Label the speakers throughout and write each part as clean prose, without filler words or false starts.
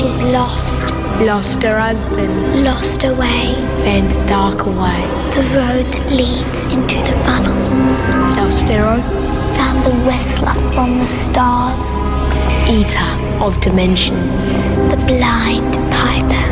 Speaker 1: She's lost.
Speaker 2: Lost her husband.
Speaker 1: Lost her way.
Speaker 2: Found the darker way.
Speaker 1: The road that leads into the funnel.
Speaker 2: Lost her own.
Speaker 1: Found the whistler from the stars.
Speaker 2: Eater of dimensions.
Speaker 1: The blind piper.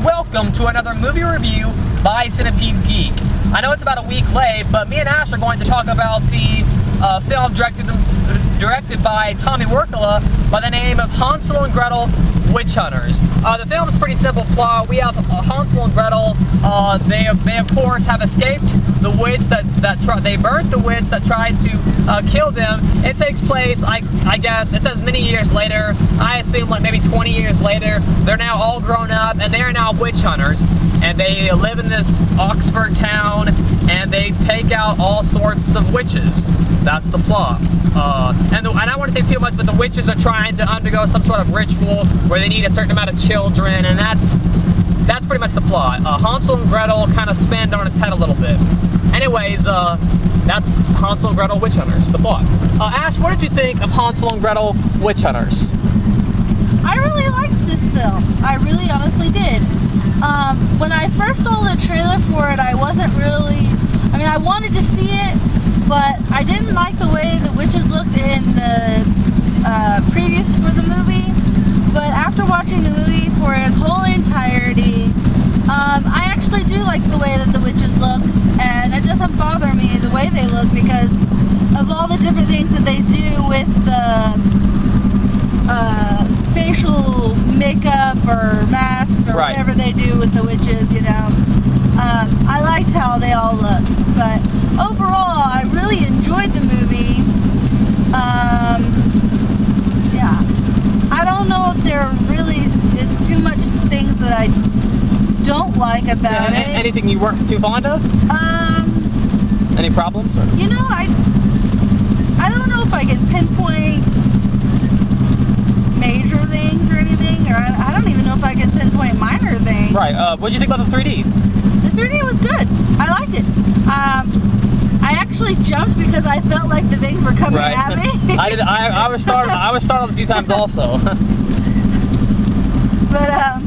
Speaker 3: Welcome to another movie review by Centipede Geek. I know it's about a week late, but me and Ash are going to talk about the film directed by Tommy Wirkola by the name of Hansel and Gretel Witch Hunters. The film is pretty simple plot. We have Hansel and Gretel. They of course have escaped the witch they burnt the witch that tried to kill them. It takes place, I guess, it says many years later. I assume like maybe 20 years later. They're now all grown up and they are now witch hunters. And they live in this Oxford town and they take out all sorts of witches. That's the plot. And I don't want to say too much, but the witches are trying to undergo some sort of ritual where they need a certain amount of children, and that's pretty much the plot. Hansel and Gretel kind of spin on its head a little bit. Anyways, that's Hansel and Gretel Witch Hunters, the plot. Ash, what did you think of Hansel and Gretel Witch Hunters?
Speaker 4: I really liked this film. I really honestly did. When I first saw the trailer for it, I wasn't really... I wanted to see it, but I didn't like the way the witches looked in the previews for the movie. But after watching the movie for its whole entirety, I actually do like the way that the witches look, and it doesn't bother me the way they look because of all the different things that they do with the facial makeup or masks or
Speaker 3: right.
Speaker 4: Whatever they do with the witches, you know. I liked how they all look, but overall I really enjoyed the movie. Yeah, I don't know if there really is too much things that I don't like about it.
Speaker 3: Anything you weren't too fond of? Any problems? Or?
Speaker 4: You know, I don't know if I can pinpoint major things or anything, or I don't even know if I can pinpoint minor things.
Speaker 3: Right. What did you think about the 3D?
Speaker 4: The 3D was good. I liked it. I actually jumped because I felt like the things were coming
Speaker 3: right.
Speaker 4: at me.
Speaker 3: I was startled a few times also.
Speaker 4: But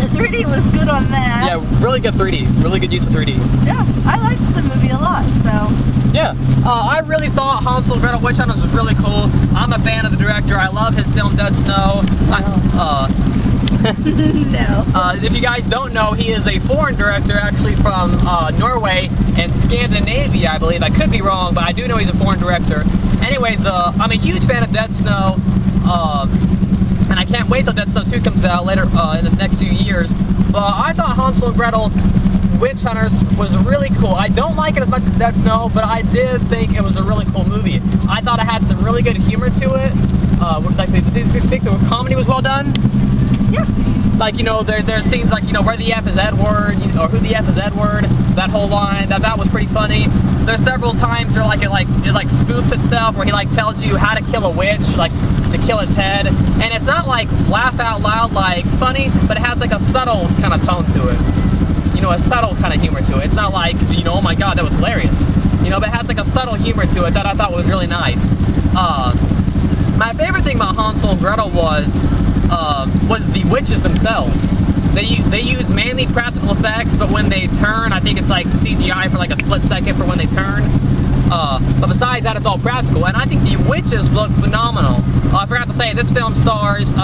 Speaker 4: the 3D was good on that.
Speaker 3: Yeah, really good 3D. Really good use of 3D.
Speaker 4: Yeah, I liked the movie a lot, so.
Speaker 3: Yeah, I really thought Hansel and Gretel Witch Hunters was really cool. I'm a fan of the director. I love his film Dead Snow.
Speaker 4: No.
Speaker 3: If you guys don't know, he is a foreign director, actually from Norway and Scandinavia, I believe. I could be wrong, but I do know he's a foreign director. Anyways, I'm a huge fan of Dead Snow, and I can't wait till Dead Snow 2 comes out later in the next few years. But I thought Hansel and Gretel Witch Hunters was really cool. I don't like it as much as Dead Snow, but I did think it was a really cool movie. I thought it had some really good humor to it. Like, did you think the comedy was well done?
Speaker 4: Yeah.
Speaker 3: Like, you know, there's scenes like, you know, where the F is Edward, or who the F is Edward, that whole line, that was pretty funny. There's several times where it spoofs itself, where he like tells you how to kill a witch, like to kill its head, and it's not like laugh out loud like funny, but it has like a subtle kind of tone to it. You know, a subtle kind of humor to it. It's not like, you know, oh my god, that was hilarious. You know, but it has like a subtle humor to it that I thought was really nice. My favorite thing about Hansel and Gretel was the witches themselves. They use mainly practical effects, but when they turn, I think it's like CGI for like a split second for when they turn. But besides that, it's all practical, and I think the witches look phenomenal. I forgot to say, this film stars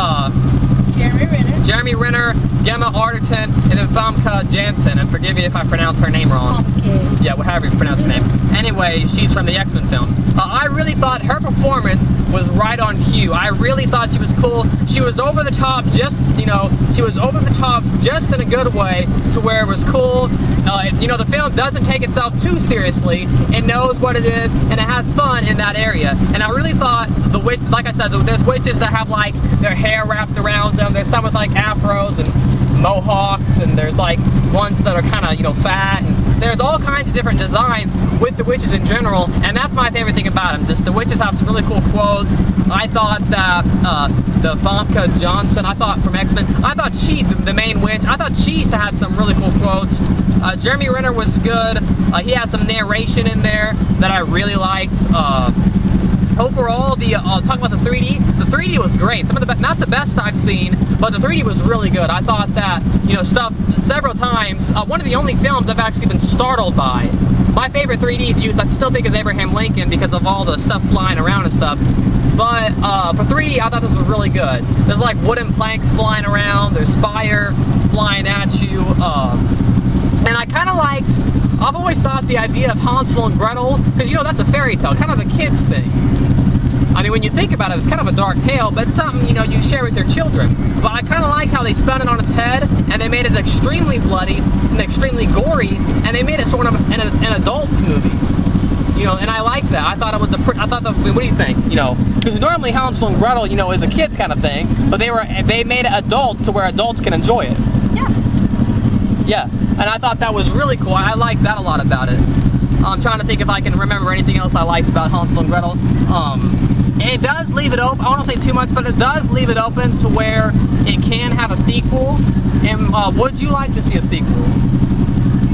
Speaker 3: Jeremy Renner, Gemma Arterton, and then Famke Janssen. And forgive me if I pronounce her name wrong.
Speaker 4: Okay.
Speaker 3: Yeah, whatever you pronounce her name. Anyway, she's from the X-Men films. I really thought her performance was right on cue. I really thought she was cool. She was over the top, just, she was over the top just in a good way to where it was cool. The film doesn't take itself too seriously. It knows what it is, and it has fun in that area. And I really thought the witch, like I said, there's witches that have like their hair wrapped around them. There's some with like afros and mohawks, and there's like ones that are kind of, fat, and there's all kinds of different designs with the witches in general, and that's my favorite thing about them. Just the witches have some really cool quotes. I thought that the Famke Janssen, I thought from X-Men, I thought she, the main witch, I thought she had some really cool quotes. Jeremy Renner was good. He had some narration in there that I really liked. Overall, talk about the 3D. The 3D was great. Some of the not the best I've seen, but the 3D was really good. I thought that stuff several times. One of the only films I've actually been startled by. My favorite 3D views I still think is Abraham Lincoln because of all the stuff flying around and stuff. But for 3D, I thought this was really good. There's like wooden planks flying around. There's fire flying at you. And I kind of liked. I've always thought the idea of Hansel and Gretel, because that's a fairy tale, kind of a kid's thing. I mean, when you think about it, it's kind of a dark tale, but it's something, you share with your children. But I kind of like how they spun it on its head, and they made it extremely bloody, and extremely gory, and they made it sort of an adult movie. And I like that. I thought it was what do you think? Because normally Hansel and Gretel, is a kid's kind of thing, but they made it adult to where adults can enjoy it.
Speaker 4: Yeah.
Speaker 3: Yeah, and I thought that was really cool. I liked that a lot about it. I'm trying to think if I can remember anything else I liked about Hansel and Gretel. And it does leave it open. I don't want to say too much, but it does leave it open to where it can have a sequel. And would you like to see a sequel?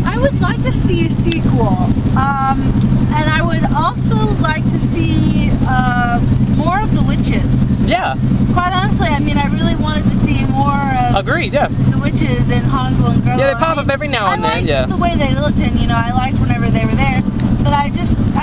Speaker 4: I would like to see a sequel. And I would also like to see more of the witches.
Speaker 3: Yeah.
Speaker 4: Quite honestly, I mean, I really wanted to see more of
Speaker 3: Agreed, yeah.
Speaker 4: the witches in Hansel and Gretel.
Speaker 3: Yeah, they pop up every now and then, yeah.
Speaker 4: I liked the way they looked, and, I liked whenever they were there. But I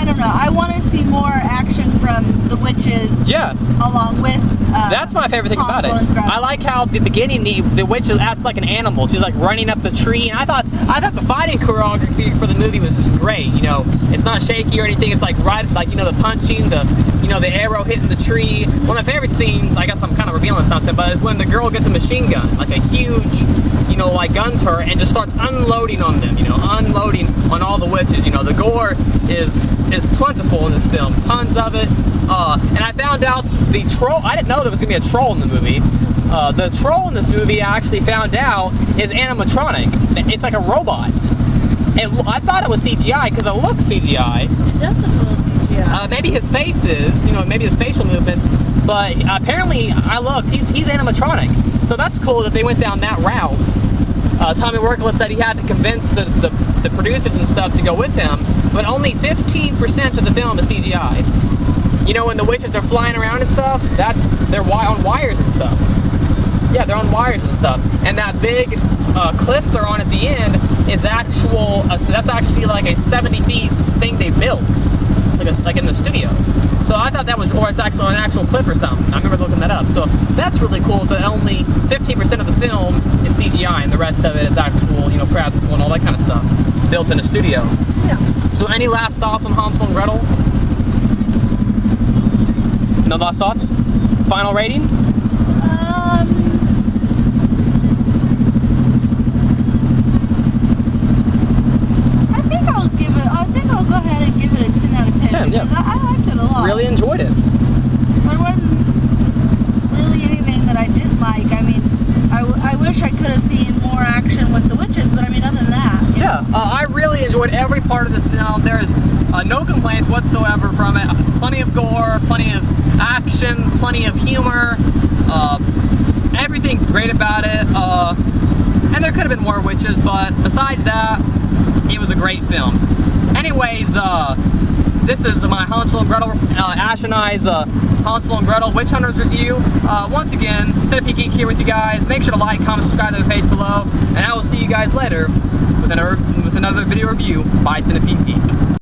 Speaker 4: don't know, I want to see more action from the witches.
Speaker 3: Yeah.
Speaker 4: Along with
Speaker 3: that's my favorite thing about it. I like how at the beginning the witch acts like an animal. She's like running up the tree, and I thought the fighting choreography for the movie was just great. It's not shaky or anything. It's like the punching, the arrow hitting the tree. One of my favorite scenes, I guess I'm kind of revealing something, but is when the girl gets a machine gun, like a huge, gun to her, and just starts unloading on them. Unloading on all the witches. The gore is plentiful in this film. Tons of it. And I found out the troll. I didn't know there was gonna be a troll in the movie. The troll in this movie, I actually found out, is animatronic. It's like a robot. I thought it was CGI because it looks CGI.
Speaker 4: It does look a little CGI.
Speaker 3: Maybe his face is, maybe his facial movements. But apparently, I looked. He's animatronic. So that's cool that they went down that route. Tommy Wirkola said he had to convince the producers and stuff to go with him, but only 15% of the film is CGI. When the witches are flying around and stuff, they're on wires and stuff. Yeah, they're on wires and stuff. And that big cliff they're on at the end is actual. That's actually like a 70 feet thing they built, like in the studio. So I thought that was, or it's actually an actual clip or something. I remember looking that up. So that's really cool that only 15% of the film is CGI and the rest of it is actual, practical and all that kind of stuff built in a studio.
Speaker 4: Yeah.
Speaker 3: So any last thoughts on Hansel and Gretel? No last thoughts? Final rating?
Speaker 4: I'll go ahead and give it a 10 out of 10.
Speaker 3: 10, yeah.
Speaker 4: I liked it a lot.
Speaker 3: Really enjoyed it.
Speaker 4: There wasn't really anything that I didn't like. I mean, I wish I could have seen more action with the witches, but I mean, other than that.
Speaker 3: Yeah, I really enjoyed every part of this film. There's no complaints whatsoever from it. Plenty of gore, plenty of action, plenty of humor. Everything's great about it. And there could have been more witches, but besides that, it was a great film. Anyways, this is my Hansel and Gretel, Ash and I's Hansel and Gretel Witch Hunters review. Once again, Centipede Geek here with you guys. Make sure to like, comment, subscribe to the page below, and I will see you guys later with another video review by Centipede Geek.